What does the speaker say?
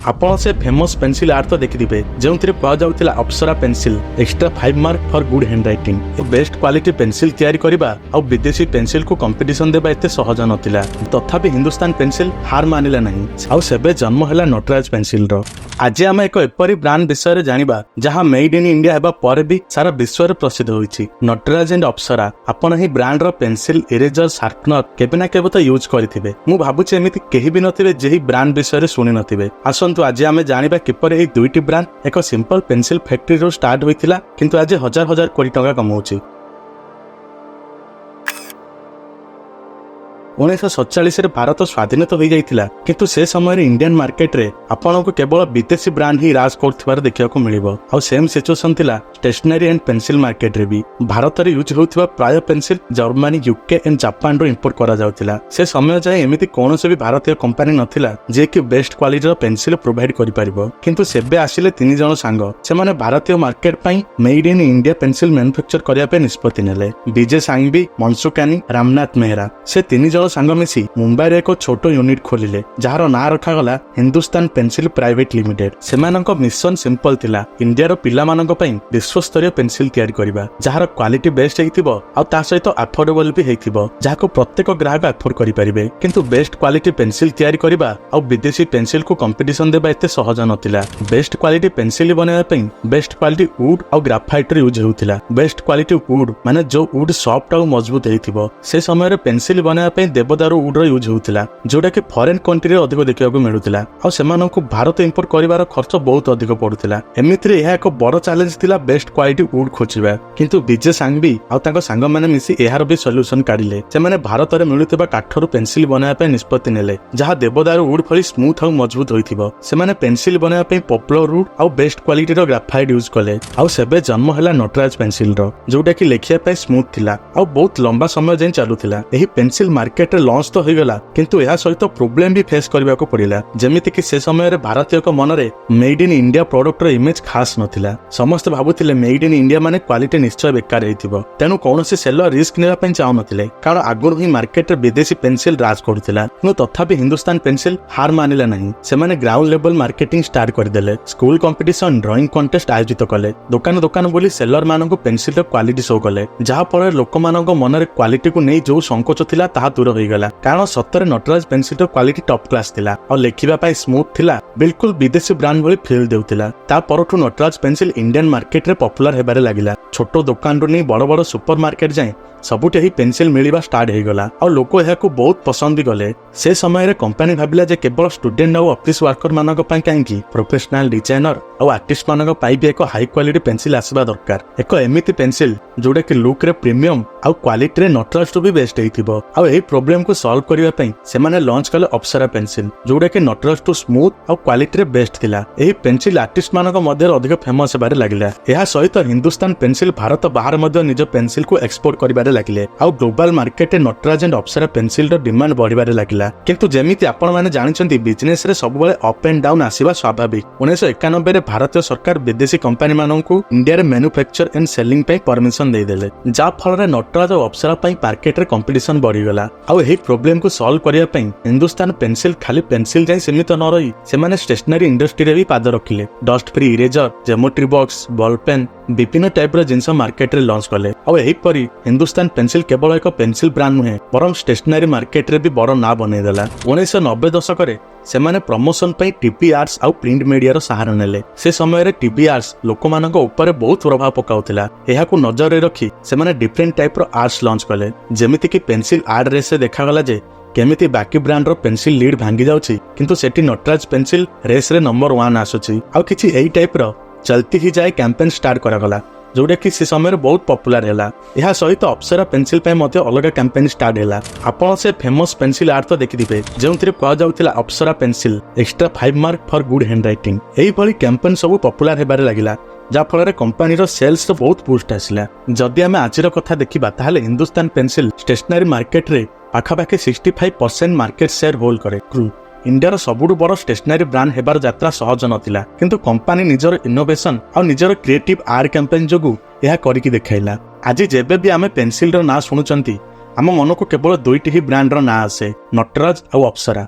आपण से famous pencil art तो देखिथिबे जेउथिरे पा जाउतिला Apsara pencil extra 5 mark for good handwriting. Best quality pencil तैयारी करिबा और विदेशी पेंसिल को कंपटीशन देबा एते सहज नथिला, तथापि हिंदुस्तान पेंसिल हार मानिला नहीं और सेबे जन्म हैला नटराज पेंसिल रो। आज आम एक एपरी ब्रांड विषय जानिबा जहां मेड इन इंडिया हेबा पर भी सारा विश्व रे प्रसिद्ध होईछि। नटराज एंड अप्सरा आपण ही ब्रांड रो पेंसिल इरेजर शार्पनर केबे ना केबे तो यूज करिथिबे। मु भाबुछि एमिति केही भी नथिबे जेही ब्रांड विषय रे सुनि नथिबे। आसंतु आज आमे जानिबा किपर एही दुईटी ब्रांड एक सिंपल पेंसिल फैक्ट्री रो स्टार्ट होइथिला किंतु आज हजार हजार कोटी टका कमाउछि। 1947 भारत स्वाधीनता हो जाइथिला किंतु से समय इंडियन मार्केट रे आपन को केवल विदेशी ब्रांड ही राज करथिबार देखिया को मिलिबो। आ सेम सिचुएशन थिला स्टेशनरी एंड पेंसिल मार्केट रे भी। भारत रे यूज होउथिबा प्राय pencil Germany UK and Japan रो इंपोर्ट करा जाउथिला। से समय जाय एमिति कोनोसे भी भारतीय कंपनी नथिला जे कि बेस्ट क्वालिटी रो पेंसिल प्रोवाइड करि परिबो। किंतु सेबे आसिले तीन जण सांग से माने भारतीय मार्केट पई made in India pencil manufacture करिया पे निष्पत्ति नेले। विजय सांगवी, मनसुकानी, रामनाथ मेहरा से तीन जण सांग मिसी मुंबई रे एक छोट यूनिट खोलिले जहार ना रखा गला हिंदुस्तान पेंसिल प्राइवेट लिमिटेड। सेमानक मिशन सिंपल थिला इंडिया रो पिला मानक पई विश्व स्तरीय पेंसिल तैयारी करिबा जहार क्वालिटी बेस्ट हेतिबो आ ता सहित अफोर्डेबल भी हेतिबो जाको प्रत्येक ग्राहक अफोर्ड करि परिबे। किंतु बेस्ट क्वालिटी पेंसिल तैयारी करिबा आ विदेशी पेंसिल को कंपटीशन देबा एते सहज नथिला। बेस्ट क्वालिटी पेंसिल बनाबा पई बेस्ट क्वालिटी वुड आ ग्राफाइट रे यूज होउथिला। बेस्ट क्वालिटी वुड माने जो वुड सॉफ्ट आ मजबूत हेतिबो। से समय रे पेंसिल बनाबा पई देवदारू वुड रो यूज होउथिला जोटा कि फॉरेन कंट्री रे अधिक देखिया को मिलुथिला आ सेमानकु भारत इंपोर्ट करिवार खर्च बहुत अधिक पडुथिला। एमितिरे यह एक बड़ चैलेंज थिला बेस्ट क्वालिटी वुड खोजिबा। किंतु विजय सांगवी आ ताको सांग माने मिसी एहार भी सॉल्यूशन काढिले। से माने भारत रे मिलुथिबा काठरो पेंसिल बनाबा पे निष्पत्ति नेले जहा देवदारू वुड फली स्मूथ आ मजबूत होइथिबो। से माने पेंसिल बनाबा पे पॉपुलर वुड आ बेस्ट क्वालिटी रो ग्राफाइट यूज कले आ सेबे जन्म हैला नटराज पेंसिल रो जोटा कि लेखिया पे स्मूथ थिला आ बहुत लंबा समय जाय चालुथिला। एही पेंसिल मार्केट रे लॉन्च तो होइगला किंतु यह सहित प्रोब्लेम भी फेस करबा को पड़िला। जेमिति कि से समय रे भारतीय को मन रे मेड इन इंडिया प्रोडक्ट रो इमेज खास नथिला। समस्त भाबुथिले मेड इन इंडिया माने क्वालिटी निश्चय बेकार हेतिबो। तेनु कोनोसी सेलर रिस्क नेबा पई चाहू नथिले कारण आगुर ही मार्केट रे विदेशी पेंसिल राज करथिला। किंतु तथापि हिंदुस्तान पेंसिल हार मानिला नहीं। से माने ग्राउंड लेवल मार्केटिंग स्टार्ट कर देले। स्कूल कंपटीशन, ड्राइंग कॉन्टेस्ट आयोजित कले। दुकान दुकान बोली सेलर माननको पेंसिल रो क्वालिटी शो कले जहा पर लोक माननको मन रे क्वालिटी को नै जो संकोच थिला ताहा दूर होई गेला कारण सत्तर नटराज पेंसिल रो क्वालिटी टॉप क्लास थिला और लेखिबा पाई स्मूथ थिला बिल्कुल विदेशी ब्रांड भली फील देउथिला। ता परठु नटराज पेंसिल इंडियन मार्केट रे पॉपुलर हेबारे लागिला। छोटो दुकान रो नै बड़ बड़ सुपर मार्केट जाय सबुटे ही पेंसिल मिलिबा स्टार्ट हे गला और लोक एहाकू बहुत पसंद भी गले। से समय रे कंपनी भाबिला जे केवल स्टूडेंट और ऑफिस वर्कर मानक पई काहेकि प्रोफेशनल डिजाइनर और आर्टिस्ट मानक पई भी एक हाई क्वालिटी पेंसिल आसीबा दरकार। एक एमिति पेंसिल जोडा कि लुक रे प्रीमियम और क्वालिटी रे नटराज टू भी बेस्ट हेतिबो। और एही प्रॉब्लम को सॉल्व करिवा पई से माने लॉन्च कले अप्सरा पेंसिल जोडा कि नटराज टू स्मूथ और क्वालिटी रे बेस्ट थिला। एही पेंसिल आर्टिस्ट मानक मध्ये अधिक फेमस हेबारे लागिला। एहा सहित हिंदुस्तान पेंसिल भारत बाहर मध्ये निज पेंसिल को एक्सपोर्ट करिबारे लागिले और global market Nataraj and Apsara pencil रो डिमांड बढ़िबारे लागिला। किंतु जेमिति आपण माने जानिचंती बिजनेस रे सब बेले अप एंड डाउन आसीबा स्वाभाविक। 1991 रे भारतीय सरकार विदेशी कंपनी माननकु इंडिया रे मैन्युफैक्चर एंड सेलिंग पे परमिशन दे देले जा फल रे नटराज और अप्सरा पई मार्केट रे कंपटीशन बढ़ी गला। और एही प्रॉब्लम को सॉल्व करिया पई हिंदुस्तान पेंसिल खाली पेंसिल जाय सीमित न रही से माने स्टेशनरी इंडस्ट्री रे भी पाद रखिले। Dust free eraser, geometry box, ball pen विभिन्न टाइप रो जिंस मार्केट रे लॉन्च कले। और एही परी हिंदुस्तान पेंसिल केवल एक पेंसिल ब्रांड नुहे बरम स्टेशनरी मार्केट रे भी बड़ ना बनै देला। 1990 दशक रे सेमाने प्रमोशन पई टीवी आर्ट्स आउ प्रिंट मीडिया रो सहारा नेले। से समय रे टीवी आर्ट्स लोकमानक ऊपर बहुत प्रभाव पकाउथिला। एहाकू नजर रे रखी सेमाने डिफरेंट टाइप रो आर्ट्स लॉन्च कले जेमिति कि पेंसिल आर्ट रे से देखा गला जे केमिति बाकी ब्रांड रो पेंसिल लीड भांगी जाउची किंतु सेठी नटराज पेंसिल रेस रे नंबर 1 आसुची। आ किछि एही टाइप रो चलती ही जाए कैंपेन स्टार्ट करा गला जोटा कि से समय बहुत पॉपुलर हैला। यह सहित अप्सरा पेंसिल पे मध्य अलग कैंपेन स्टार्ट हैला। आपण से फेमस पेंसिल आर्ट तो देखिथिबे जेउथिरे पा जाउतिला Apsara pencil extra 5 mark for good handwriting. एही भली कैंपेन सब पॉपुलर हेबारे लागिला जा फल कंपनी रो सेल्स तो बहुत बूस्ट आसिला। जदि आमे आजिर कथा देखिबा ताहाले हिंदुस्तान पेंसिल स्टेशनरी मार्केट रे पाखापाखि 65% मार्केट शेयर होल्ड करे। इंडिया सबुठु बड़ स्टेशनरी ब्रांड हेबार यात्रा सहज नथिला किंतु कंपनी निजर इनोवेशन और निजर क्रिएटिव आर्ट कैंपेन जोगु यह करिकि देखाइला। आज जेबे भी आमे पेंसिल रो ना सुनुचंती आम मन को केवल दुईटी ही ब्रांड रो ना आसे नटराज और अप्सरा।